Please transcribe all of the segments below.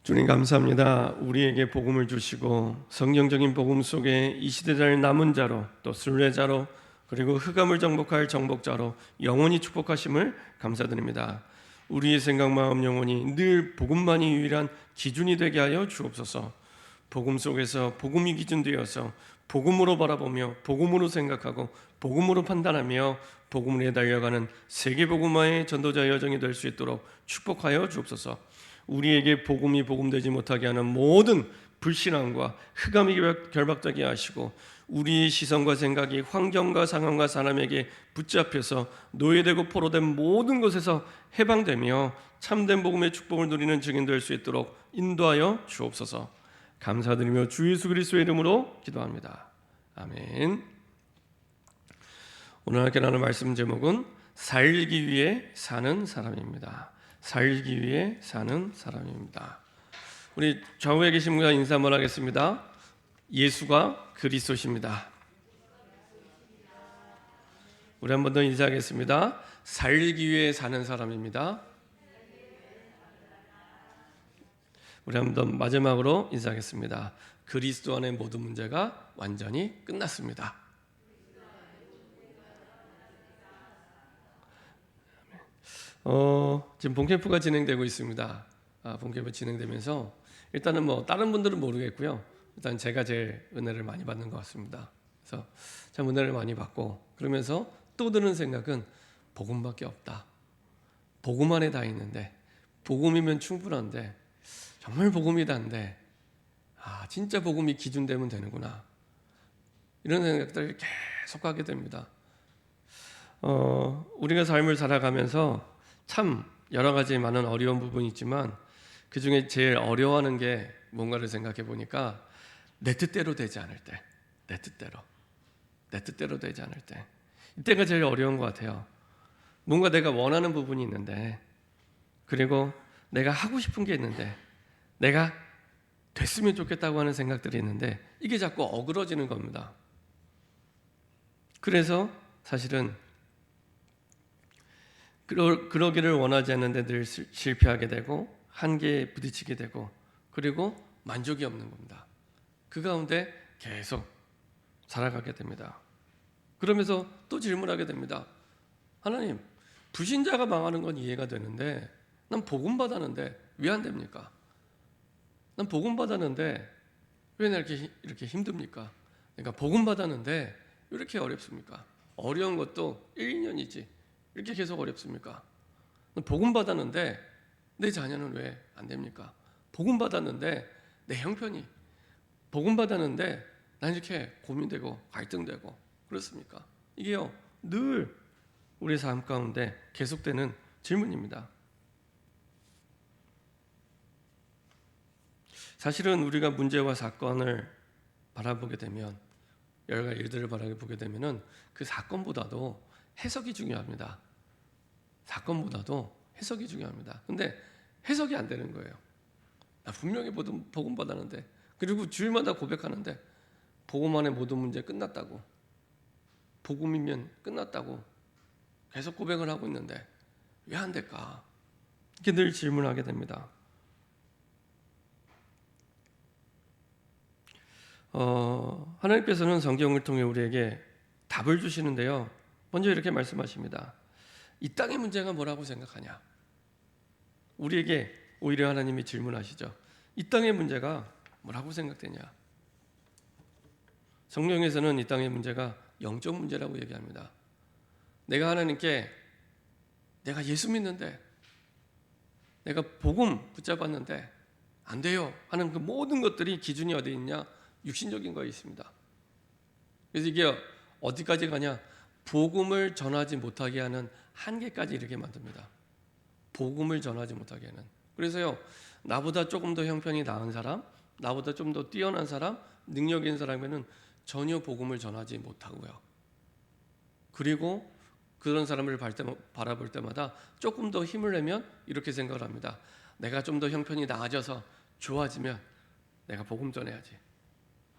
주님 감사합니다. 우리에게 복음을 주시고 성경적인 복음 속에 이 시대를 남은 자로 또 순례자로 그리고 흑암을 정복할 정복자로 영원히 축복하심을 감사드립니다. 우리의 생각, 마음, 영혼이 늘 복음만이 유일한 기준이 되게 하여 주옵소서. 복음 속에서 복음이 기준되어서 복음으로 바라보며 복음으로 생각하고 복음으로 판단하며 복음을 위해 달려가는 세계복음화의 전도자 여정이 될 수 있도록 축복하여 주옵소서. 우리에게 복음이 복음되지 못하게 하는 모든 불신앙과 흑암이 결박되게 하시고 우리의 시선과 생각이 환경과 상황과 사람에게 붙잡혀서 노예되고 포로된 모든 것에서 해방되며 참된 복음의 축복을 누리는 증인 될 수 있도록 인도하여 주옵소서. 감사드리며 주 예수 그리스도의 이름으로 기도합니다. 아멘. 오늘 함께 나눌 말씀 제목은 살기 위해 사는 사람입니다. 살기 위해 사는 사람입니다. 우리 좌우에 계신 분과 인사 한번 하겠습니다. 예수가 그리스도십니다. 우리 한 번 더 인사하겠습니다. 살기 위해 사는 사람입니다. 우리 한 번 더 마지막으로 인사하겠습니다. 그리스도 안의 모든 문제가 완전히 끝났습니다. 지금 본캠프가 진행되고 있습니다. 본캠프 진행되면서 일단은 다른 분들은 모르겠고요. 일단 제가 제일 은혜를 많이 받는 것 같습니다. 그래서 참 은혜를 많이 받고 그러면서 또 드는 생각은 복음밖에 없다. 복음 안에 다 있는데 복음이면 충분한데 정말 복음이 다인데 진짜 복음이 기준되면 되는구나. 이런 생각들을 계속 하게 됩니다. 우리가 삶을 살아가면서 참 여러 가지 많은 어려운 부분이 있지만 그 중에 제일 어려워하는 게 뭔가를 생각해 보니까 내 뜻대로 되지 않을 때, 내 뜻대로 되지 않을 때, 이때가 제일 어려운 것 같아요. 뭔가 내가 원하는 부분이 있는데, 그리고 내가 하고 싶은 게 있는데, 내가 됐으면 좋겠다고 하는 생각들이 있는데 이게 자꾸 어그러지는 겁니다. 그래서 사실은 그러기를 원하지 않는데 늘 실패하게 되고 한계에 부딪히게 되고 그리고 만족이 없는 겁니다. 그 가운데 계속 살아가게 됩니다. 그러면서 또 질문하게 됩니다. 하나님, 불신자가 망하는 건 이해가 되는데 난 복음 받았는데 왜 안 됩니까? 난 복음 받았는데 왜 이렇게 힘듭니까? 그러니까 복음 받았는데 왜 이렇게 어렵습니까? 어려운 것도 1, 2년이지 이렇게 계속 어렵습니까? 복음 받았는데 내 자녀는 왜 안 됩니까? 복음 받았는데 내 형편이, 복음 받았는데 난 이렇게 고민되고 갈등되고 그렇습니까? 이게요 늘 우리 삶 가운데 계속되는 질문입니다. 사실은 우리가 문제와 사건을 바라보게 되면 여러 가지 일들을 바라보게 되면은 그 사건보다도 해석이 중요합니다. 사건보다도 해석이 중요합니다. 근데 해석이 안 되는 거예요. 나 분명히 복음 받았는데, 그리고 주일마다 고백하는데 복음 안에 모든 문제 끝났다고, 복음이면 끝났다고 계속 고백을 하고 있는데 왜 안 될까? 이렇게 늘 질문하게 됩니다. 하나님께서는 성경을 통해 우리에게 답을 주시는데요. 먼저 이렇게 말씀하십니다. 이 땅의 문제가 뭐라고 생각하냐? 우리에게 오히려 하나님이 질문하시죠. 이 땅의 문제가 뭐라고 생각되냐? 성경에서는 이 땅의 문제가 영적 문제라고 얘기합니다. 내가 하나님께 내가 예수 믿는데, 내가 복음 붙잡았는데 안 돼요 하는 그 모든 것들이 기준이 어디 있냐? 육신적인 거에 있습니다. 그래서 이게 어디까지 가냐? 복음을 전하지 못하게 하는 한계까지 이렇게 만듭니다. 복음을 전하지 못하게 하는. 그래서요, 나보다 조금 더 형편이 나은 사람, 나보다 좀 더 뛰어난 사람, 능력 있는 사람에는 전혀 복음을 전하지 못하고요. 그리고 그런 사람을 바라볼 때마다 조금 더 힘을 내면 이렇게 생각을 합니다. 내가 좀 더 형편이 나아져서 좋아지면 내가 복음 전해야지.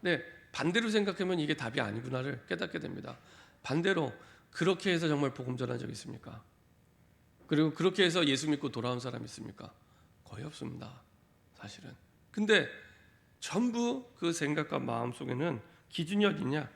네, 반대로 생각하면 이게 답이 아니구나를 깨닫게 됩니다. 반대로 그렇게 해서 정말 복음 전한 적 있습니까? 그리고 그렇게 해서 예수 믿고 돌아온 사람 있습니까? 거의 없습니다. 사실은. 근데 전부 그 생각과 마음 속에는 기준이 어디냐?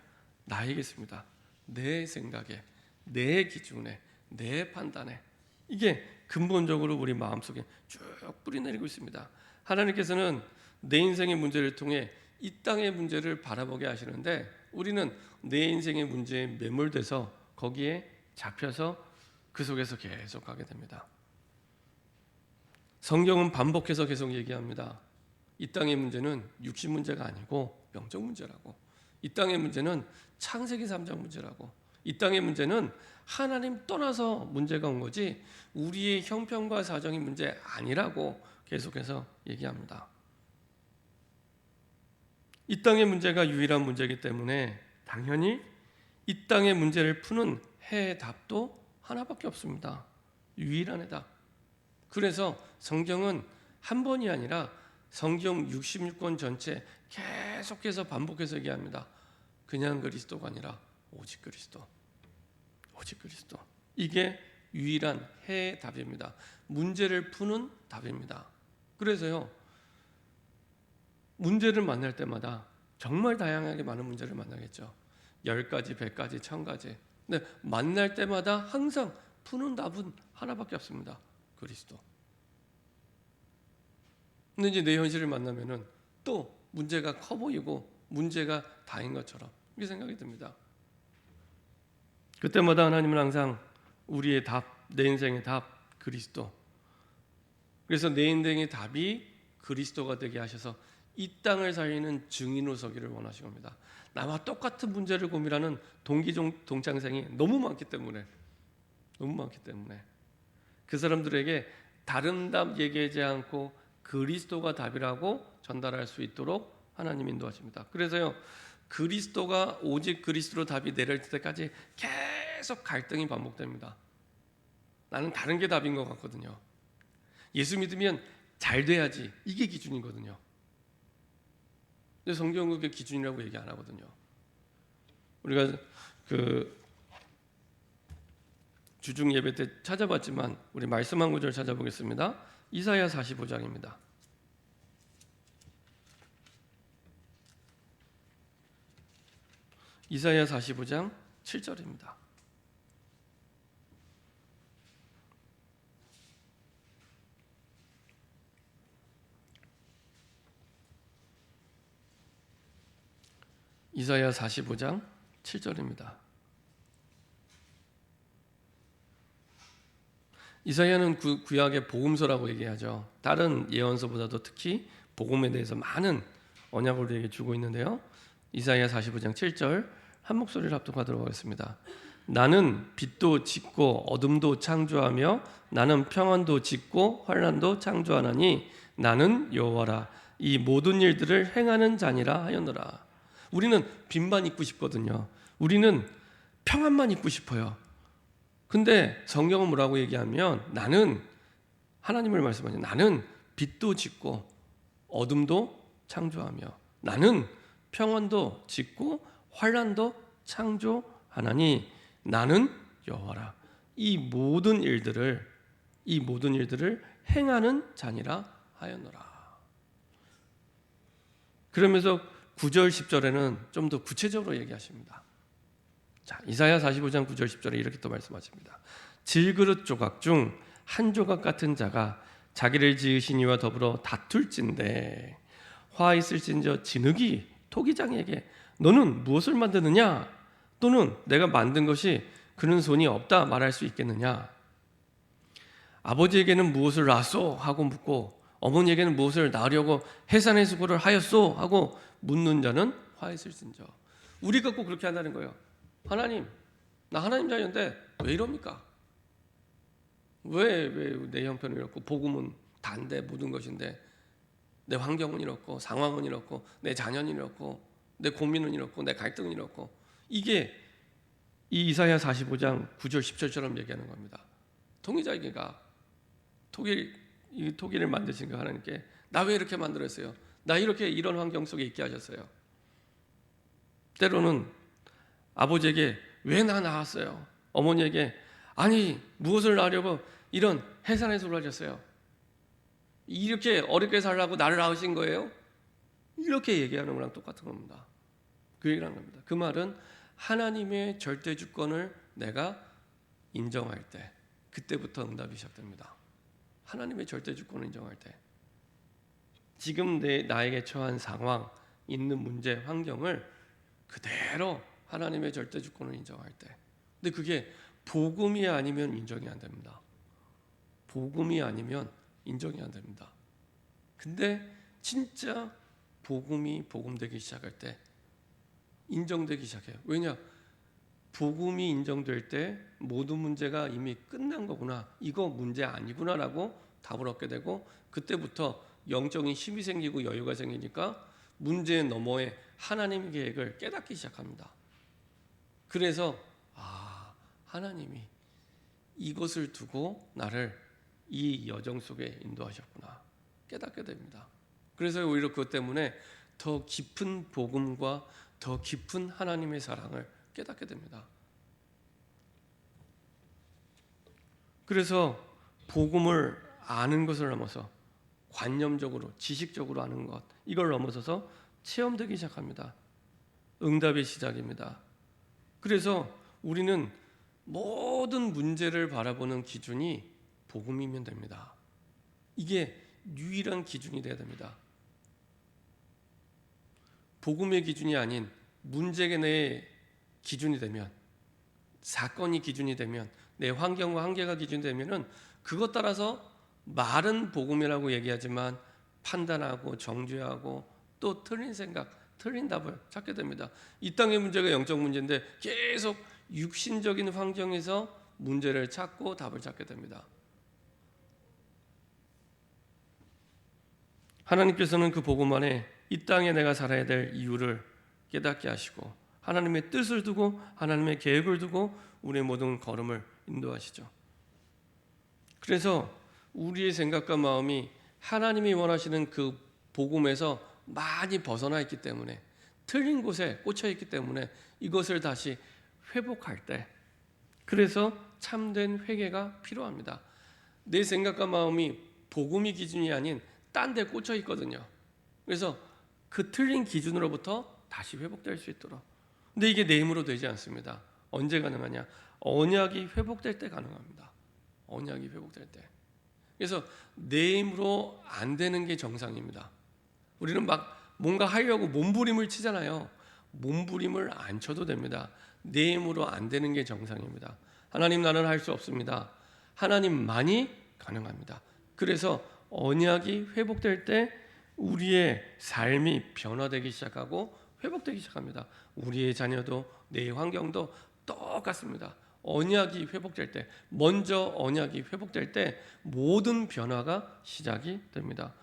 나에게 있습니다. 내 생각에, 내 기준에, 내 판단에. 이게 근본적으로 우리 마음속에 쭉 뿌리내리고 있습니다. 하나님께서는 내 인생의 문제를 통해 이 땅의 문제를 바라보게 하시는데 우리는 내 인생의 문제에 매몰돼서 거기에 잡혀서 그 속에서 계속 가게 됩니다. 성경은 반복해서 계속 얘기합니다. 이 땅의 문제는 육신 문제가 아니고 영적 문제라고. 이 땅의 문제는 창세기 3장 문제라고. 이 땅의 문제는 하나님 떠나서 문제가 온 거지 우리의 형편과 사정이 문제 아니라고 계속해서 얘기합니다. 이 땅의 문제가 유일한 문제이기 때문에 당연히 이 땅의 문제를 푸는 해답도 하나밖에 없습니다. 유일한 해답. 그래서 성경은 한 번이 아니라 성경 66권 전체 계속해서 반복해서 얘기합니다. 그냥 그리스도가 아니라 오직 그리스도. 오직 그리스도. 이게 유일한 해답입니다. 문제를 푸는 답입니다. 그래서요. 문제를 만날 때마다 정말 다양하게 많은 문제를 만나겠죠. 10가지, 100가지, 1000가지. 근데 만날 때마다 항상 푸는 답은 하나밖에 없습니다. 그리스도. 근데 이제 내 현실을 만나면은 또 문제가 커 보이고 문제가 다인 것처럼 이렇게 생각이 듭니다. 그때마다 하나님은 항상 우리의 답, 내 인생의 답, 그리스도. 그래서 내 인생의 답이 그리스도가 되게 하셔서 이 땅을 살리는 증인으로 서기를 원하신 겁니다. 나와 똑같은 문제를 고민하는 동창생이 너무 많기 때문에 그 사람들에게 다른 답 얘기하지 않고 그리스도가 답이라고 전달할 수 있도록 하나님 인도하십니다. 그래서요 그리스도가 오직 그리스도로 답이 내릴 때까지 계속 갈등이 반복됩니다. 나는 다른 게 답인 것 같거든요. 예수 믿으면 잘 돼야지 이게 기준이거든요. 근데 성경은 그게 기준이라고 얘기 안 하거든요. 우리가 그 주중 예배 때 찾아봤지만 우리 말씀 한 구절 찾아보겠습니다. 이사야 45장입니다. 이사야 45장 7절입니다. 이사야 45장 7절입니다. 이사야는 구약의 복음서라고 얘기하죠. 다른 예언서보다도 특히 복음에 대해서 많은 언약을 우리에게 주고 있는데요. 이사야 45장 7절 한 목소리를 합독하도록 하겠습니다. 나는 빛도 짓고 어둠도 창조하며 나는 평안도 짓고 환난도 창조하나니 나는 여호와라 이 모든 일들을 행하는 자니라 하였노라. 우리는 빛만 입고 싶거든요. 우리는 평안만 입고 싶어요. 근데 성경은 뭐라고 얘기하면 나는 하나님을 말씀하죠. 나는 빛도 짓고 어둠도 창조하며 나는 평안도 짓고 환난도 창조하나니 나는 여호와라. 이 모든 일들을 행하는 자니라 하였노라. 그러면서 9절 10절에는 좀 더 구체적으로 얘기하십니다. 자, 이사야 45장 9절 10절에 이렇게 또 말씀하십니다. 질그릇 조각 중 한 조각 같은 자가 자기를 지으신 이와 더불어 다툴진대 화 있을진저 진흙이 토기장에게 너는 무엇을 만드느냐 또는 내가 만든 것이 그는 손이 없다 말할 수 있겠느냐. 아버지에게는 무엇을 낳았소 하고 묻고 어머니에게는 무엇을 낳으려고 해산의 수고를 하였소 하고 묻는 자는 화 있을진저. 우리가 꼭 그렇게 한다는 거예요. 하나님, 나 하나님 자녀인데 왜 이럽니까? 왜 내 형편은 이렇고 복음은 단데 모든 것인데 내 환경은 이렇고 상황은 이렇고 내 자녀는 이렇고 내 고민은 이렇고 내 갈등은 이렇고 이게 이 이사야 45장 9절 10절처럼 얘기하는 겁니다. 통일자에게가 토기를 만드신 그 하나님께 나 왜 이렇게 만들었어요? 나 이런 환경 속에 있게 하셨어요. 때로는 아버지에게 왜 나 낳았어요? 어머니에게 아니 무엇을 낳으려고 이런 해산의 수를 하셨어요? 이렇게 어렵게 살라고 나를 낳으신 거예요? 이렇게 얘기하는 거랑 똑같은 겁니다. 그 얘기를 하는 겁니다. 그 말은 하나님의 절대 주권을 내가 인정할 때, 그때부터 응답이 시작됩니다. 하나님의 절대 주권을 인정할 때, 지금 나에게 처한 상황, 있는 문제, 환경을 그대로 하나님의 절대 주권을 인정할 때. 근데 그게 복음이 아니면 인정이 안 됩니다. 복음이 아니면 인정이 안 됩니다. 근데 진짜 복음이 복음되기 시작할 때 인정되기 시작해요. 왜냐? 복음이 인정될 때 모든 문제가 이미 끝난 거구나, 이거 문제 아니구나라고 답을 얻게 되고, 그때부터 영적인 힘이 생기고 여유가 생기니까 문제 너머에 하나님의 계획을 깨닫기 시작합니다. 그래서 하나님이 이것을 두고 나를 이 여정 속에 인도하셨구나 깨닫게 됩니다. 그래서 오히려 그것 때문에 더 깊은 복음과 더 깊은 하나님의 사랑을 깨닫게 됩니다. 그래서 복음을 아는 것을 넘어서 관념적으로, 지식적으로 아는 것, 이걸 넘어서서 체험되기 시작합니다. 응답의 시작입니다. 그래서 우리는 모든 문제를 바라보는 기준이 복음이면 됩니다. 이게 유일한 기준이 되어야 됩니다. 복음의 기준이 아닌 문제가 내 기준이 되면, 사건이 기준이 되면, 내 환경과 한계가 기준이 되면은 그것 따라서 말은 복음이라고 얘기하지만 판단하고 정죄하고 또 틀린 생각, 틀린 답을 찾게 됩니다. 이 땅의 문제가 영적 문제인데 계속 육신적인 환경에서 문제를 찾고 답을 찾게 됩니다. 하나님께서는 그 복음 안에 이 땅에 내가 살아야 될 이유를 깨닫게 하시고, 하나님의 뜻을 두고 하나님의 계획을 두고 우리의 모든 걸음을 인도하시죠. 그래서 우리의 생각과 마음이 하나님이 원하시는 그 복음에서 많이 벗어나 있기 때문에, 틀린 곳에 꽂혀 있기 때문에 이것을 다시 회복할 때, 그래서 참된 회개가 필요합니다. 내 생각과 마음이 복음이 기준이 아닌 딴 데 꽂혀 있거든요. 그래서 그 틀린 기준으로부터 다시 회복될 수 있도록. 근데 이게 내 힘으로 되지 않습니다. 언제 가능하냐? 언약이 회복될 때 가능합니다. 언약이 회복될 때. 그래서 내 힘으로 안 되는 게 정상입니다. 우리는 막 뭔가 하려고 몸부림을 치잖아요. 몸부림을 안 쳐도 됩니다. 내 힘으로 안 되는 게 정상입니다. 하나님, 나는 할 수 없습니다. 하나님만이 가능합니다. 그래서 언약이 회복될 때 우리의 삶이 변화되기 시작하고 회복되기 시작합니다. 우리의 자녀도 내 환경도 똑같습니다. 언약이 회복될 때, 먼저 언약이 회복될 때 모든 변화가 시작이 됩니다.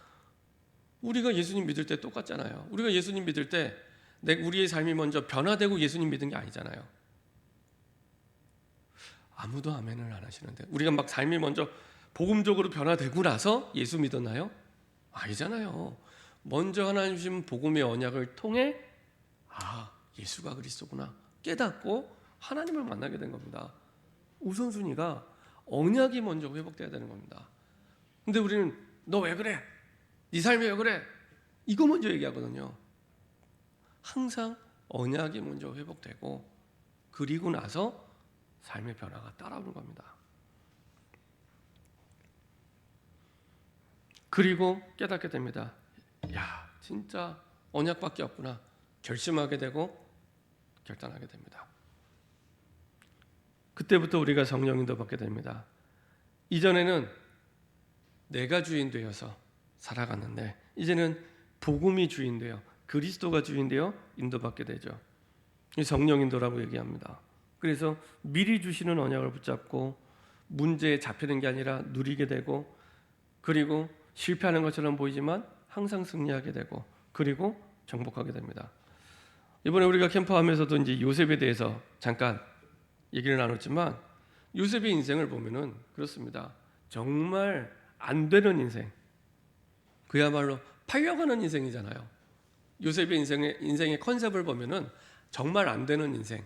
우리가 예수님 믿을 때 똑같잖아요. 우리가 예수님 믿을 때 우리의 삶이 먼저 변화되고 예수님 믿은 게 아니잖아요. 아무도 아멘을 안 하시는데, 우리가 막 삶이 먼저 복음적으로 변화되고 나서 예수 믿었나요? 아니잖아요. 먼저 하나님 주신 복음의 언약을 통해 예수가 그리스도구나 깨닫고 하나님을 만나게 된 겁니다. 우선순위가 언약이 먼저 회복돼야 되는 겁니다. 근데 우리는 너 왜 그래? 네 삶이 왜 그래? 이거 먼저 얘기하거든요. 항상 언약이 먼저 회복되고 그리고 나서 삶의 변화가 따라오는 겁니다. 그리고 깨닫게 됩니다. 야, 진짜 언약밖에 없구나. 결심하게 되고 결단하게 됩니다. 그때부터 우리가 성령 인도 받게 됩니다. 이전에는 내가 주인 되어서 살아갔는데 이제는 복음이 주인 되어, 그리스도가 주인 되어 인도받게 되죠. 성령 인도라고 얘기합니다. 그래서 미리 주시는 언약을 붙잡고 문제에 잡히는 게 아니라 누리게 되고, 그리고 실패하는 것처럼 보이지만 항상 승리하게 되고, 그리고 정복하게 됩니다. 이번에 우리가 캠프하면서도 이제 요셉에 대해서 잠깐 얘기를 나눴지만, 요셉의 인생을 보면은 그렇습니다. 정말 안 되는 인생, 그야말로 팔려가는 인생이잖아요. 요셉의 인생의 컨셉을 보면은 정말 안 되는 인생,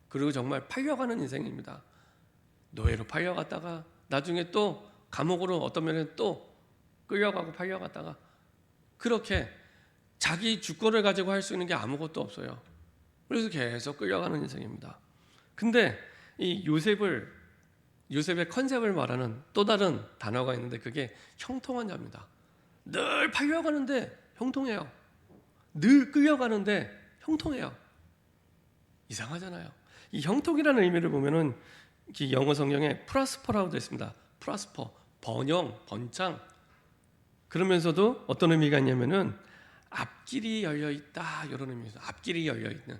그리고 정말 팔려가는 인생입니다. 노예로 팔려갔다가 나중에 또 감옥으로 어떤 면에 또 끌려가고 팔려갔다가 그렇게 자기 주권을 가지고 할 수 있는 게 아무것도 없어요. 그래서 계속 끌려가는 인생입니다. 근데 이 요셉의 컨셉을 말하는 또 다른 단어가 있는데 그게 형통한 자입니다. 늘 팔려가는데 형통해요. 늘 끌려가는데 형통해요. 이상하잖아요. 이 형통이라는 의미를 보면은 영어 성경에 프라스퍼라고 되어 있습니다. 프라스퍼, 번영, 번창. 그러면서도 어떤 의미가 있냐면은 앞길이 열려 있다 이런 의미에서 앞길이 열려 있는,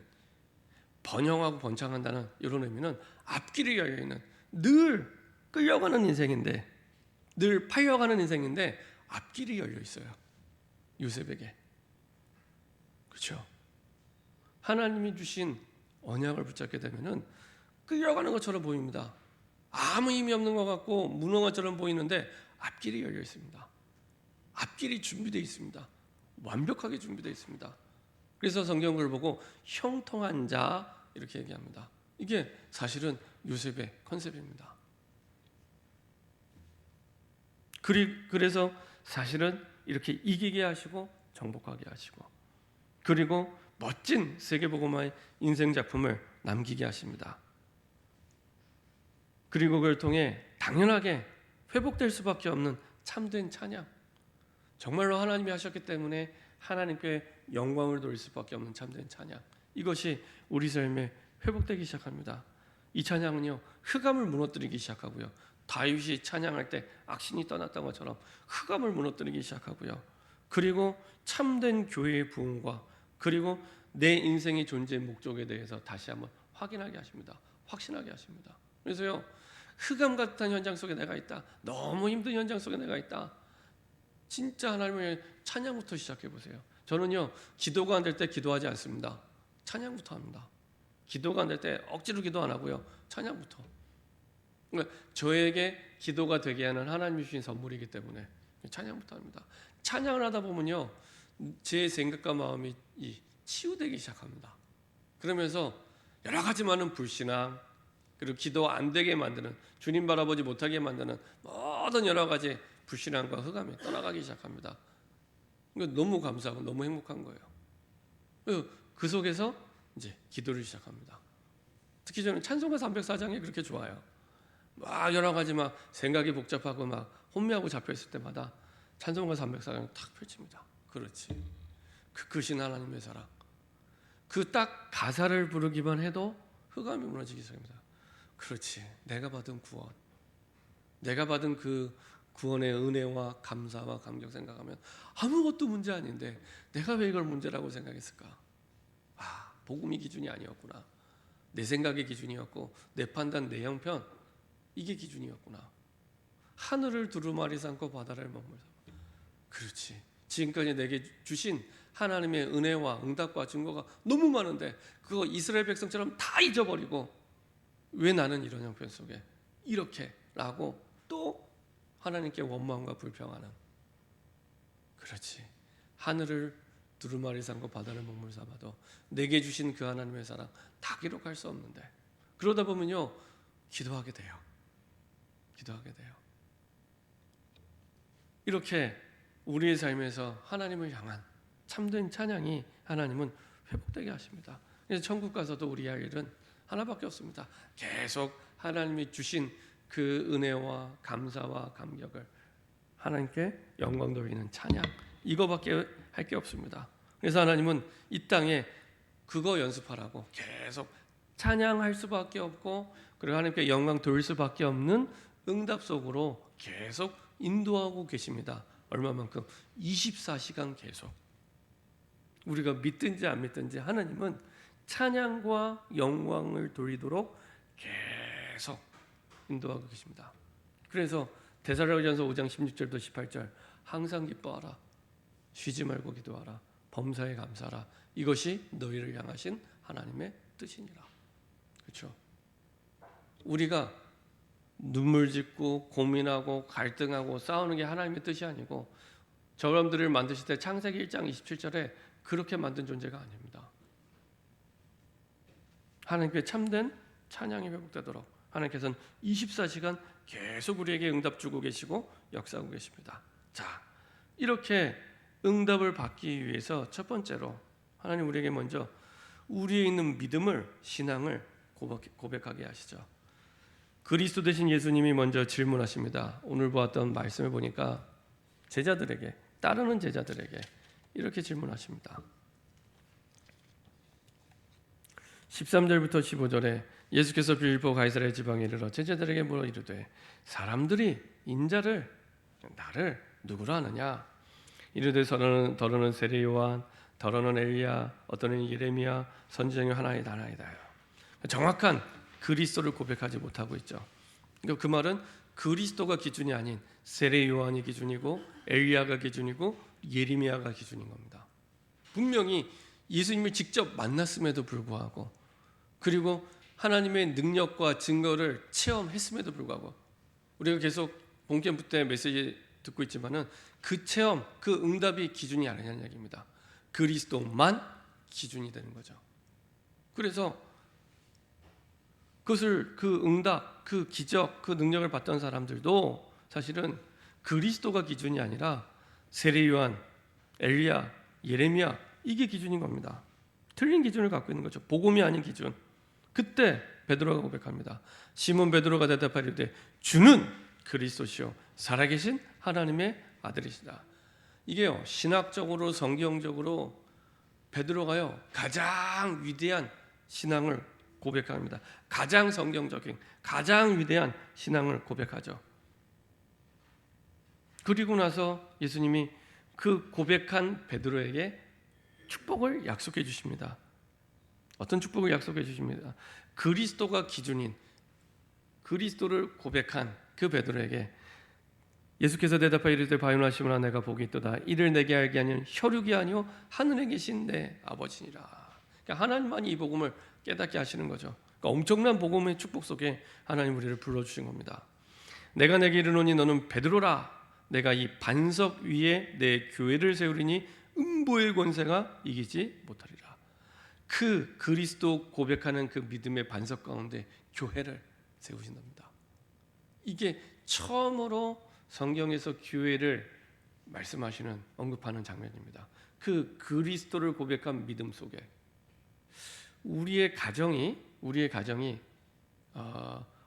번영하고 번창한다는 이런 의미는 앞길이 열려 있는, 늘 끌려가는 인생인데, 늘 팔려가는 인생인데 앞길이 열려 있어요. 요셉에게. 그렇죠? 하나님이 주신 언약을 붙잡게 되면은 끌려가는 것처럼 보입니다. 아무 의미 없는 것 같고 무능한 것처럼 보이는데 앞길이 열려 있습니다. 앞길이 준비되어 있습니다. 완벽하게 준비되어 있습니다. 그래서 성경을 보고 형통한 자 이렇게 얘기합니다. 이게 사실은 요셉의 컨셉입니다. 그래서 사실은 이렇게 이기게 하시고 정복하게 하시고, 그리고 멋진 세계복음화의 인생 작품을 남기게 하십니다. 그리고 그걸 통해 당연하게 회복될 수밖에 없는 참된 찬양, 정말로 하나님이 하셨기 때문에 하나님께 영광을 돌릴 수밖에 없는 참된 찬양, 이것이 우리 삶에 회복되기 시작합니다. 이 찬양은요, 흑암을 무너뜨리기 시작하고요, 다윗이 찬양할 때 악신이 떠났던 것처럼 흑암을 무너뜨리기 시작하고요, 그리고 참된 교회의 부흥과 그리고 내 인생의 존재의 목적에 대해서 다시 한번 확인하게 하십니다. 확신하게 하십니다. 그래서요, 흑암 같은 현장 속에 내가 있다, 너무 힘든 현장 속에 내가 있다, 진짜 하나님의 찬양부터 시작해 보세요. 저는요, 기도가 안 될 때 기도하지 않습니다. 찬양부터 합니다. 기도가 안 될 때 억지로 기도 안 하고요, 찬양부터. 그러니까 저에게 기도가 되게 하는 하나님이 주신 선물이기 때문에 찬양부터 합니다. 찬양을 하다 보면요, 제 생각과 마음이 치유되기 시작합니다. 그러면서 여러 가지 많은 불신앙, 그리고 기도 안 되게 만드는, 주님 바라보지 못하게 만드는 모든 여러 가지 불신앙과 흑암이 떠나가기 시작합니다. 너무 감사하고 너무 행복한 거예요. 그 속에서 이제 기도를 시작합니다. 특히 저는 찬송가 304장이 그렇게 좋아요. 막 여러 가지 막 생각이 복잡하고 막 혼미하고 잡혀 있을 때마다 찬송가 304장을 탁 펼칩니다. 그렇지. 그 크신 하나님의 사랑. 그 딱 가사를 부르기만 해도 흑암이 무너지기 시작합니다. 그렇지. 내가 받은 구원. 내가 받은 그 구원의 은혜와 감사와 감격 생각하면 아무것도 문제 아닌데 내가 왜 이걸 문제라고 생각했을까? 아, 복음이 기준이 아니었구나. 내 생각의 기준이었고 내 판단, 내 형편, 이게 기준이었구나. 하늘을 두루마리 삼고 바다를 먹물 삼아. 그렇지. 지금까지 내게 주신 하나님의 은혜와 응답과 증거가 너무 많은데 그거 이스라엘 백성처럼 다 잊어버리고 왜 나는 이런 형편 속에 이렇게 라고 또 하나님께 원망과 불평하는. 그렇지. 하늘을 두루마리 삼고 바다를 먹물 삼아도 내게 주신 그 하나님의 사랑 다 기록할 수 없는데, 그러다 보면요, 기도하게 돼요. 기도하게 돼요. 이렇게 우리의 삶에서 하나님을 향한 참된 찬양이 하나님은 회복되게 하십니다. 그래서 천국 가서도 우리 할 일은 하나밖에 없습니다. 계속 하나님이 주신 그 은혜와 감사와 감격을 하나님께 영광 돌리는 찬양, 이거밖에 할 게 없습니다. 그래서 하나님은 이 땅에 그거 연습하라고 계속 찬양할 수밖에 없고, 그리고 하나님께 영광 돌릴 수밖에 없는 응답 속으로 계속 인도하고 계십니다. 얼마만큼? 24시간 계속. 우리가 믿든지 안 믿든지 하나님은 찬양과 영광을 돌리도록 계속 인도하고 계십니다. 그래서 데살로니가전서 5장 16절도 18절, 항상 기뻐하라, 쉬지 말고 기도하라, 범사에 감사하라, 이것이 너희를 향하신 하나님의 뜻이니라. 그렇죠? 우리가 눈물 짓고 고민하고 갈등하고 싸우는 게 하나님의 뜻이 아니고, 저람들을 만드실 때 창세기 1장 27절에 그렇게 만든 존재가 아닙니다. 하나님께 참된 찬양이 회복되도록 하나님께서는 24시간 계속 우리에게 응답 주고 계시고 역사하고 계십니다. 자, 이렇게 응답을 받기 위해서 첫 번째로 하나님 우리에게 먼저 우리에 있는 믿음을, 신앙을 고백하게 하시죠. 그리스도 되신 예수님이 먼저 질문하십니다. 오늘 보았던 말씀을 보니까 제자들에게, 따르는 제자들에게 이렇게 질문하십니다. 13절부터 15절에 예수께서 빌립보 가이사랴 지방에 이르러 제자들에게 물어 이르되 사람들이 인자를 나를 누구로 하느냐? 이르되 더러는 세례 요한, 더러는 엘리야, 어떠는 예레미야, 선지자의 하나이다. 정확한 그리스도를 고백하지 못하고 있죠. 그 말은 그리스도가 기준이 아닌 세례 요한이 기준이고 엘리야가 기준이고 예레미야가 기준인 겁니다. 분명히 예수님을 직접 만났음에도 불구하고, 그리고 하나님의 능력과 증거를 체험했음에도 불구하고, 우리가 계속 본캠프 때 메시지 듣고 있지만은 그 체험, 그 응답이 기준이 아니냐는 얘기입니다. 그리스도만 기준이 되는 거죠. 그래서 그것을, 그 응답, 그 기적, 그 능력을 받던 사람들도 사실은 그리스도가 기준이 아니라 세례 요한, 엘리야, 예레미야, 이게 기준인 겁니다. 틀린 기준을 갖고 있는 거죠. 복음이 아닌 기준. 그때 베드로가 고백합니다. 시몬 베드로가 대답하리되 주는 그리스도시요 살아계신 하나님의 아들이시다. 이게요, 신학적으로 성경적으로 베드로가요 가장 위대한 신앙을 고백합니다. 가장 성경적인, 가장 위대한 신앙을 고백하죠. 그리고 나서 예수님이 그 고백한 베드로에게 축복을 약속해 주십니다. 어떤 축복을 약속해 주십니다. 그리스도가 기준인, 그리스도를 고백한 그 베드로에게 예수께서 대답하여 이르되 바요나 시몬아 내가 복이 있도다. 이를 내게 알게 하는 혈육이 아니요 하늘에 계신 내 아버지니라. 그러니까 하나님만이 이 복음을 깨닫게 하시는 거죠. 그러니까 엄청난 복음의 축복 속에 하나님 우리를 불러주신 겁니다. 내가 내게 이르노니 너는 베드로라. 내가 이 반석 위에 내 교회를 세우리니 음부의 권세가 이기지 못하리라. 그 그리스도 고백하는 그 믿음의 반석 가운데 교회를 세우신답니다. 이게 처음으로 성경에서 교회를 말씀하시는, 언급하는 장면입니다. 그 그리스도를 고백한 믿음 속에 우리의 가정이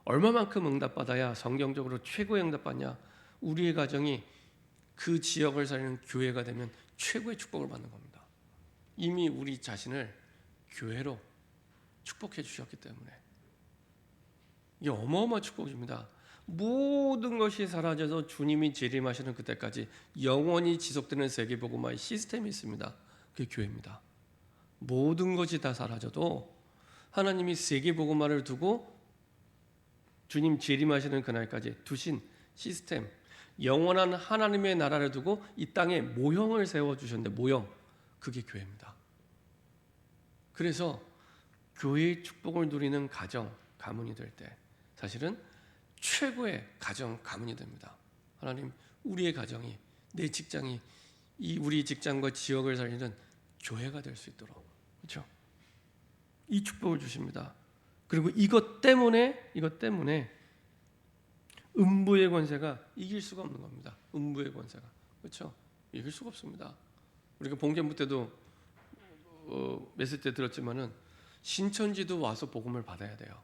얼마만큼 응답받아야 성경적으로 최고의 응답받냐? 우리의 가정이 그 지역을 살리는 교회가 되면 최고의 축복을 받는 겁니다. 이미 우리 자신을 교회로 축복해 주셨기 때문에 이게 어마어마한 축복입니다. 모든 것이 사라져서 주님이 재림하시는 그때까지 영원히 지속되는 세계복음화의 시스템이 있습니다. 그게 교회입니다. 모든 것이 다 사라져도 하나님이 세계복음화를 두고 주님 재림하시는 그날까지 두신 시스템, 영원한 하나님의 나라를 두고 이 땅에 모형을 세워주셨는데, 모형, 그게 교회입니다. 그래서 교회의 축복을 누리는 가정, 가문이 될 때 사실은 최고의 가정, 가문이 됩니다. 하나님, 우리의 가정이, 내 직장이 이 우리 직장과 지역을 살리는 교회가 될 수 있도록, 그렇죠? 이 축복을 주십니다. 그리고 이것 때문에 음부의 권세가 이길 수가 없는 겁니다. 음부의 권세가, 그렇죠? 이길 수가 없습니다. 우리가 본견부 때도 메시지 때 들었지만은 신천지도 와서 복음을 받아야 돼요.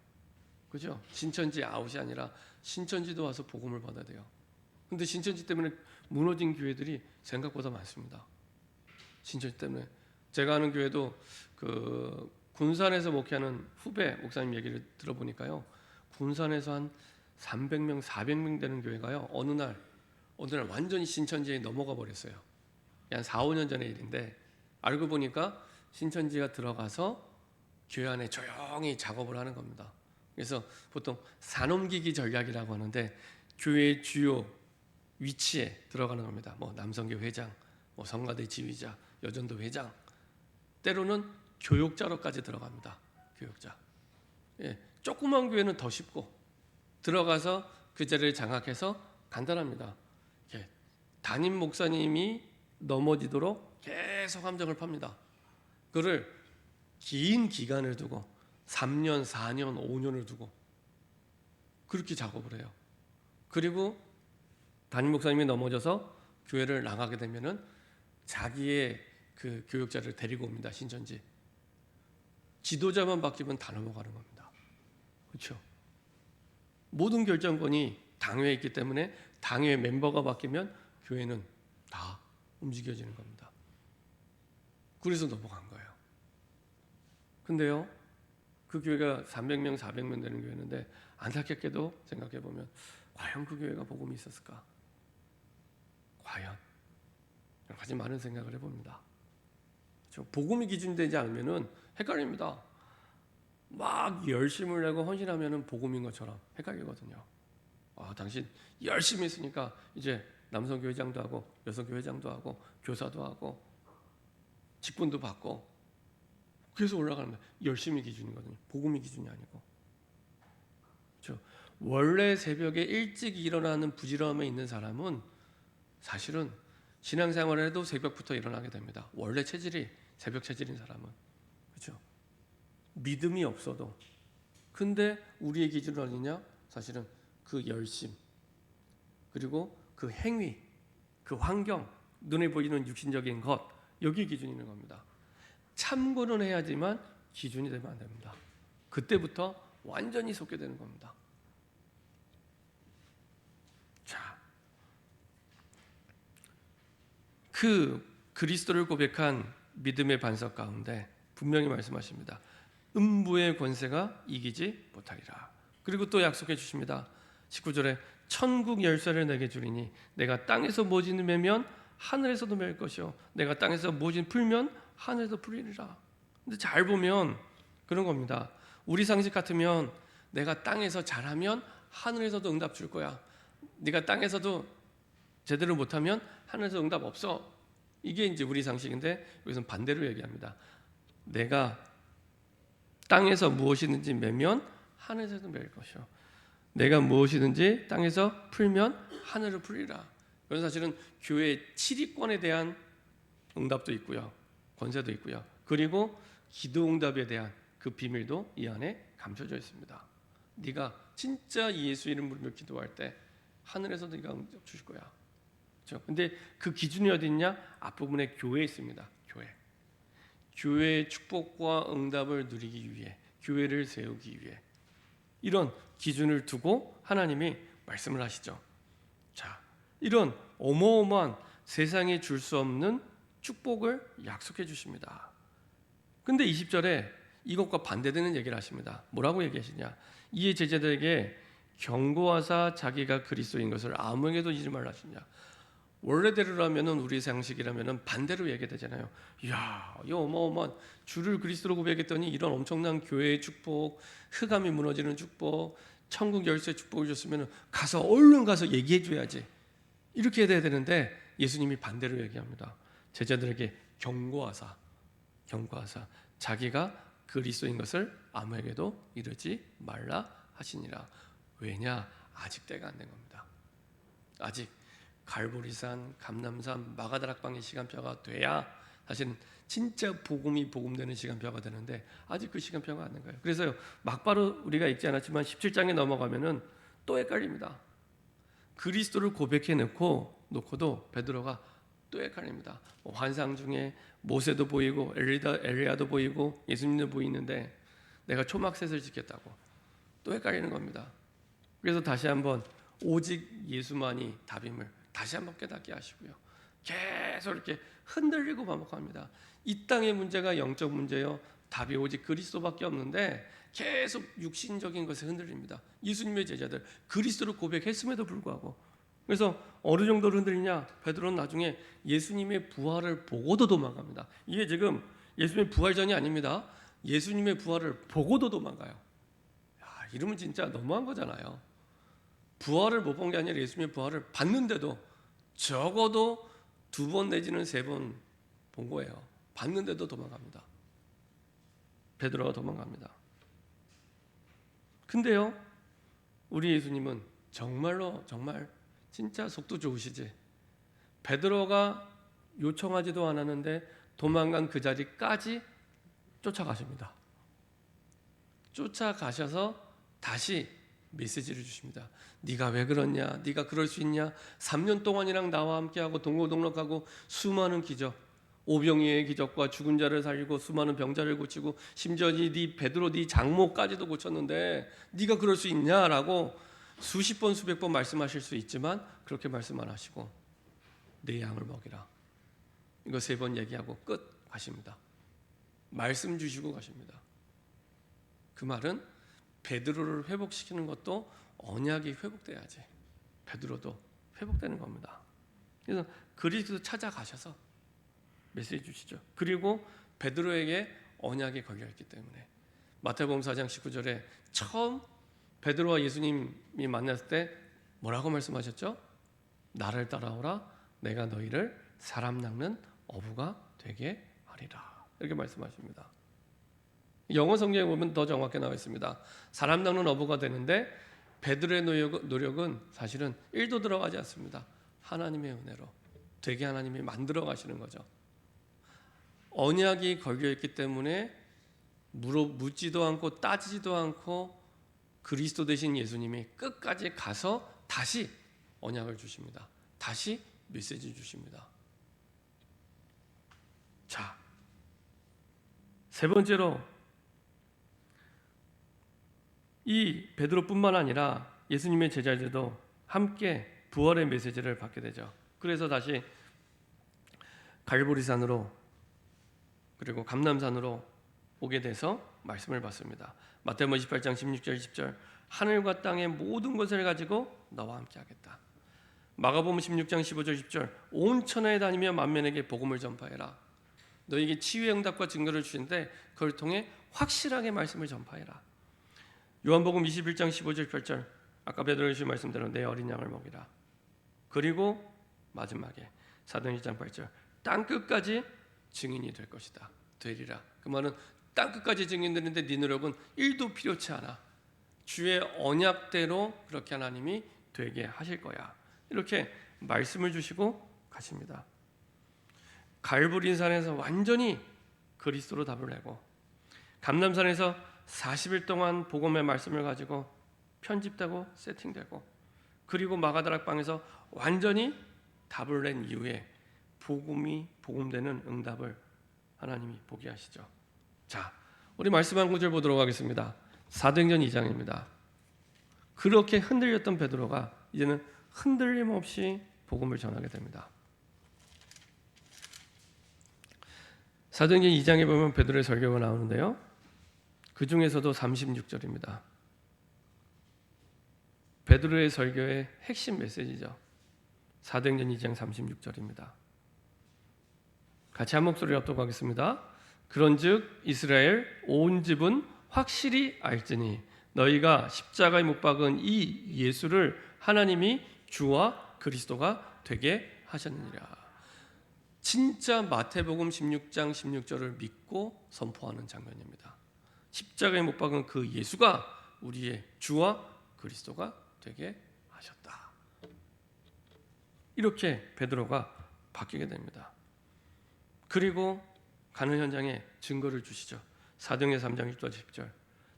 그죠? 신천지 아웃이 아니라 신천지도 와서 복음을 받아야 돼요. 근데 신천지 때문에 무너진 교회들이 생각보다 많습니다. 신천지 때문에. 제가 아는 교회도 그 군산에서 목회하는 후배 목사님 얘기를 들어보니까요, 군산에서 한 300명, 400명 되는 교회가요, 어느 날 완전히 신천지에 넘어가 버렸어요. 한 4, 5년 전의 일인데, 알고 보니까 신천지가 들어가서 교회 안에 조용히 작업을 하는 겁니다. 그래서 보통 산옮기기 전략이라고 하는데, 교회의 주요 위치에 들어가는 겁니다. 뭐 남성교 회장, 뭐 성가대 지휘자, 여전도 회장, 때로는 교육자로까지 들어갑니다. 교육자. 예, 조그만 교회는 더 쉽고 들어가서 그 자리를 장악해서 간단합니다. 예, 담임 목사님이 넘어지도록 계속 함정을 팝니다. 그를 긴 기간을 두고 3년, 4년, 5년을 두고 그렇게 작업을 해요. 그리고 담임 목사님이 넘어져서 교회를 나가게 되면은 자기의 그 교역자를 데리고 옵니다. 신천지. 지도자만 바뀌면 다 넘어가는 겁니다. 그렇죠? 모든 결정권이 당회에 있기 때문에 당회 멤버가 바뀌면 교회는 다 움직여지는 겁니다. 그래서 넘어간 거예요. 근데요, 그 교회가 300명, 400명 되는 교회인데 안타깝게도 생각해 보면 과연 그 교회가 복음이 있었을까? 과연? 여러 가지 많은 생각을 해봅니다. 복음이 기준되지 않으면은 헷갈립니다. 막 열심을 내고 헌신하면은 복음인 것처럼 헷갈리거든요. 당신 열심히 했으니까 이제 남성교회장도 하고 여성교회장도 하고 교사도 하고 직분도 받고 그래서 올라가는 거예요. 열심히 기준이거든요. 복음이 기준이 아니고. 그렇죠? 원래 새벽에 일찍 일어나는 부지런함에 있는 사람은 사실은 신앙생활을 해도 새벽부터 일어나게 됩니다. 원래 체질이 새벽 체질인 사람은. 그렇죠? 믿음이 없어도. 근데 우리의 기준은 어디냐? 사실은 그 열심, 그리고 그 행위, 그 환경, 눈에 보이는 육신적인 것, 여기 기준이 있는 겁니다. 참고는 해야지만 기준이 되면 안 됩니다. 그때부터 완전히 속게 되는 겁니다. 자, 그 그리스도를 고백한 믿음의 반석 가운데 분명히 말씀하십니다. 음부의 권세가 이기지 못하리라. 그리고 또 약속해 주십니다. 19절에 천국 열쇠를 내게 주리니 내가 땅에서 모진 매면 하늘에서도 맬 것이요 내가 땅에서 모진 풀면 하늘에서 풀리리라. 근데 잘 보면 그런 겁니다. 우리 상식 같으면 내가 땅에서 잘하면 하늘에서도 응답 줄 거야. 네가 땅에서도 제대로 못하면 하늘에서 응답 없어. 이게 이제 우리 상식인데 여기서는 반대로 얘기합니다. 내가 땅에서 무엇이든지 매면 하늘에서도 맬 것이요 내가 무엇이든지 땅에서 풀면 하늘을 풀리라. 그건 사실은 교회의 치리권에 대한 응답도 있고요. 권세도 있고요. 그리고 기도응답에 대한 그 비밀도 이 안에 감춰져 있습니다. 네가 진짜 예수 이름 부르며 기도할 때 하늘에서도 네가 응답 주실 거야. 그렇죠? 근데 그 기준이 어디 있냐? 앞부분에 교회에 있습니다. 교회의 축복과 응답을 누리기 위해, 교회를 세우기 위해 이런 기준을 두고 하나님이 말씀을 하시죠. 자, 이런 어마어마한 세상에 줄 수 없는 축복을 약속해 주십니다. 근데 20절에 이것과 반대되는 얘기를 하십니다. 뭐라고 얘기하시냐? 이에 제자들에게 경고하사 자기가 그리스도인 것을 아무에게도 이르지 말라 하시냐. 원래대로라면은 우리 상식이라면은 반대로 얘기되잖아요. 이야, 이 어마어마한 주를 그리스도로 고백했더니 이런 엄청난 교회의 축복, 흑암이 무너지는 축복, 천국 열쇠 축복을 줬으면 가서 얼른 가서 얘기해 줘야지. 이렇게 해야 되는데 예수님이 반대로 얘기합니다. 제자들에게 경고하사 자기가 그리스도인 것을 아무에게도 이르지 말라 하시니라. 왜냐? 아직 때가 안 된 겁니다. 아직 갈보리산, 감람산, 마가다락방의 시간표가 돼야 사실은 진짜 복음이 복음되는 시간표가 되는데 아직 그 시간표가 안 된 거예요. 그래서요, 막바로 우리가 읽지 않았지만 17장에 넘어가면은 또 헷갈립니다. 그리스도를 고백해 놓고도 베드로가 또 헷갈립니다. 환상 중에 모세도 보이고 엘리야도 보이고 예수님도 보이는데 내가 초막셋을 지켰다고 또 헷갈리는 겁니다. 그래서 다시 한번 오직 예수만이 답임을 다시 한번 깨닫게 하시고요. 계속 이렇게 흔들리고 반복합니다. 이 땅의 문제가 영적 문제요. 답이 오직 그리스도밖에 없는데 계속 육신적인 것에 흔들립니다. 예수님의 제자들 그리스도를 고백했음에도 불구하고. 그래서 어느 정도로 흔들리냐? 베드로는 나중에 예수님의 부활을 보고도 도망갑니다. 이게 지금 예수님의 부활전이 아닙니다. 예수님의 부활을 보고도 도망가요. 야, 이러면 진짜 너무한 거잖아요. 부활을 못 본 게 아니라 예수님의 부활을 봤는데도 적어도 2번 내지는 3번 본 거예요. 봤는데도 도망갑니다. 베드로가 도망갑니다. 근데요, 우리 예수님은 정말로 정말 진짜 속도 좋으시지. 베드로가 요청하지도 않았는데 도망간 그 자리까지 쫓아가십니다. 쫓아가셔서 다시 메시지를 주십니다. 네가 왜 그러냐? 네가 그럴 수 있냐? 3년 동안이랑 나와 함께하고 동고동락하고 수많은 기적, 오병이의 기적과 죽은 자를 살리고 수많은 병자를 고치고 심지어 네 베드로 네 장모까지도 고쳤는데 네가 그럴 수 있냐라고 수십 번 수백 번 말씀하실 수 있지만 그렇게 말씀 안 하시고 내 양을 먹이라. 이거 3번 얘기하고 끝 가십니다. 말씀 주시고 가십니다. 그 말은 베드로를 회복시키는 것도 언약이 회복돼야지 베드로도 회복되는 겁니다. 그래서 그리스도 찾아가셔서 메시지 주시죠. 그리고 베드로에게 언약이 걸려있기 때문에 마태복음 4장 19절에 처음 베드로와 예수님이 만났을 때 뭐라고 말씀하셨죠? 나를 따라오라 내가 너희를 사람 낚는 어부가 되게 하리라. 이렇게 말씀하십니다. 영어 성경에 보면 더 정확하게 나와 있습니다. 사람 낚는 어부가 되는데 베드로의 노력은 사실은 1도 들어가지 않습니다. 하나님의 은혜로 되게 하나님이 만들어 가시는 거죠. 언약이 걸려있기 때문에 묻지도 않고 따지지도 않고 그리스도 되신 예수님이 끝까지 가서 다시 언약을 주십니다. 다시 메시지 주십니다. 자, 3번째로 이 베드로뿐만 아니라 예수님의 제자들도 함께 부활의 메시지를 받게 되죠. 그래서 다시 갈보리산으로 그리고 감람산으로 오게 돼서 말씀을 받습니다. 마태복음 28장 16절 20절 하늘과 땅의 모든 것을 가지고 너와 함께 하겠다. 마가복음 16장 15절 10절 온 천하에 다니며 만민에게 복음을 전파해라. 너에게 치유의 응답과 증거를 주신데 그걸 통해 확실하게 말씀을 전파해라. 요한복음 21장 15절 18절 아까 베드로가 주신 말씀대로 내 어린 양을 먹이라. 그리고 마지막에 사도행전 1장 8절 땅 끝까지 증인이 될 것이다. 되리라. 그 말은 땅 끝까지 증인되는데 네 노력은 1도 필요치 않아. 주의 언약대로 그렇게 하나님이 되게 하실 거야. 이렇게 말씀을 주시고 가십니다. 갈보리산에서 완전히 그리스도로 답을 내고 감람산에서 40일 동안 복음의 말씀을 가지고 편집되고 세팅되고 그리고 마가다락방에서 완전히 답을 낸 이후에 복음되는 응답을 하나님이 보게 하시죠. 자, 우리 말씀 한 구절 보도록 하겠습니다. 사도행전 2장입니다. 그렇게 흔들렸던 베드로가 이제는 흔들림 없이 복음을 전하게 됩니다. 사도행전 2장에 보면 베드로의 설교가 나오는데요. 그 중에서도 36절입니다. 베드로의 설교의 핵심 메시지죠. 사도행전 2장 36절입니다. 같이 한 목소리 합독하겠습니다. 그런즉 이스라엘 온 집은 확실히 알지니 너희가 십자가에 못 박은 이 예수를 하나님이 주와 그리스도가 되게 하셨느니라. 진짜 마태복음 16장 16절을 믿고 선포하는 장면입니다. 십자가에 못 박은 그 예수가 우리의 주와 그리스도가 되게 하셨다. 이렇게 베드로가 바뀌게 됩니다. 그리고 가는 현장에 증거를 주시죠. 사도행전 3장 1절 10절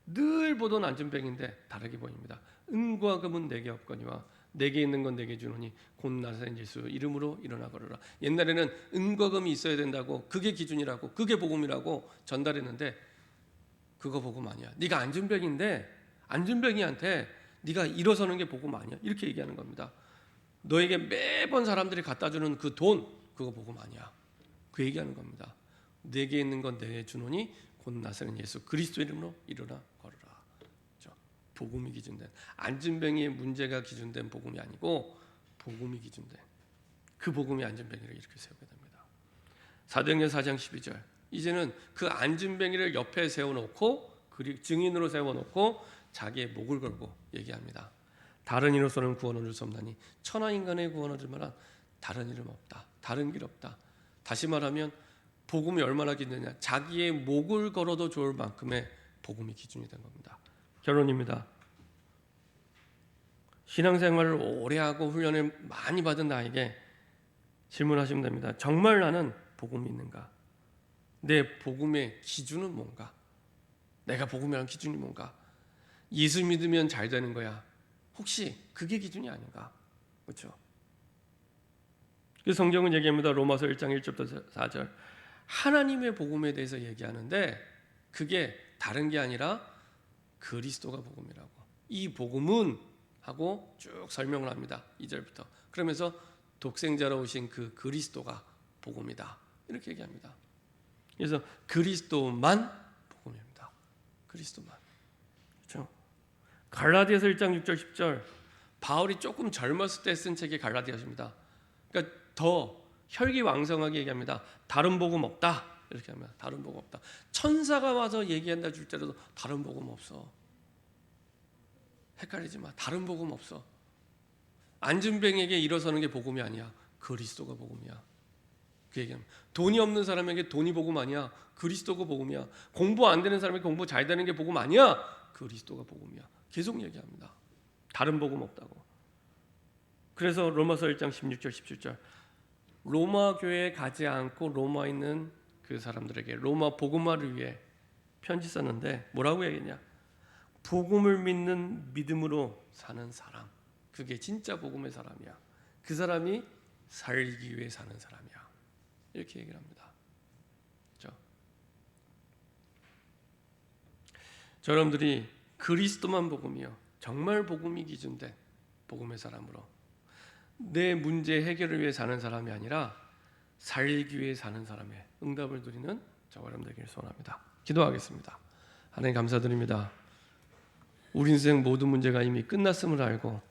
늘 보던 안전병인데 다르게 보입니다. 은과 금은 내게 없거니와 내게 있는 건 내게 주노니 곧 나사렛 예수 이름으로 일어나 걸어라. 옛날에는 은과 금이 있어야 된다고 그게 기준이라고 그게 복음이라고 전달했는데 그거 복음 아니야. 네가 안전병인데 안전병이한테 네가 일어서는 게 복음 아니야. 이렇게 얘기하는 겁니다. 너에게 매번 사람들이 갖다 주는 그 돈 그거 복음 아니야. 그 얘기하는 겁니다. 내게 있는 건 내게 주노니 곧 나사렛 예수 그리스도 이름으로 일어나 걸어라. 그렇죠? 복음이 기준된 안전병의 문제가 기준된 복음이 아니고 복음이 기준된 그 복음이 안전병이를 이렇게 세우게 됩니다. 사도행전 4장 12절 이제는 그 안전병이를 옆에 세워놓고 그리고 증인으로 세워놓고 자기의 목을 걸고 얘기합니다. 다른 이로서는 구원을 줄 수 없나니 천하 인간의 구원을 줄 만한 다른 이름 없다. 다른 길 없다. 다시 말하면 복음이 얼마나 기느냐 자기의 목을 걸어도 좋을 만큼의 복음이 기준이 된 겁니다. 결론입니다. 신앙생활을 오래 하고 훈련을 많이 받은 나에게 질문하시면 됩니다. 정말 나는 복음이 있는가? 내 복음의 기준은 뭔가? 내가 복음이라는 기준이 뭔가? 예수 믿으면 잘 되는 거야? 혹시 그게 기준이 아닌가? 그렇죠? 그 성경은 얘기합니다. 로마서 1장 1절부터 4절. 하나님의 복음에 대해서 얘기하는데 그게 다른 게 아니라 그리스도가 복음이라고. 이 복음은 하고 쭉 설명을 합니다. 2절부터. 그러면서 독생자로 오신 그 그리스도가 복음이다. 이렇게 얘기합니다. 그래서 그리스도만 복음입니다. 그리스도만. 그렇죠? 갈라디아서 1장 6절 10절. 바울이 조금 젊었을 때 쓴 책이 갈라디아서입니다. 그러니까 더 혈기왕성하게 얘기합니다. 다른 복음 없다. 이렇게 합니다. 다른 복음 없다. 천사가 와서 얘기한다 줄 때라도 다른 복음 없어. 헷갈리지 마. 다른 복음 없어. 안진뱅에게 일어서는 게 복음이 아니야. 그리스도가 복음이야. 그 얘기합니다. 돈이 없는 사람에게 돈이 복음 아니야. 그리스도가 복음이야. 공부 안 되는 사람에게 공부 잘 되는 게 복음 아니야. 그리스도가 복음이야. 계속 얘기합니다. 다른 복음 없다고. 그래서 로마서 1장 16절 17절 로마 교회에 가지 않고 로마에 있는 그 사람들에게 로마 복음화를 위해 편지 썼는데 뭐라고 얘기했냐? 복음을 믿는 믿음으로 사는 사람. 그게 진짜 복음의 사람이야. 그 사람이 살기 위해 사는 사람이야. 이렇게 얘기를 합니다. 그렇죠? 여러분들이 그리스도만 복음이요. 정말 복음이 기준된 복음의 사람으로 내 문제 해결을 위해 사는 사람이 아니라 살기 위해 사는 사람의 응답을 누리는 저와 여러분 되기를 소원합니다. 기도하겠습니다. 하나님 감사드립니다. 우리 인생 모든 문제가 이미 끝났음을 알고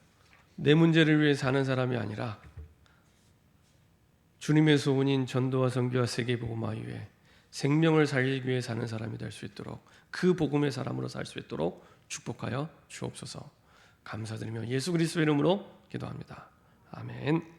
내 문제를 위해 사는 사람이 아니라 주님의 소원인 전도와 선교와 세계 복음화 위해 생명을 살리기 위해 사는 사람이 될 수 있도록 그 복음의 사람으로 살 수 있도록 축복하여 주옵소서. 감사드리며 예수 그리스도의 이름으로 기도합니다. 아멘.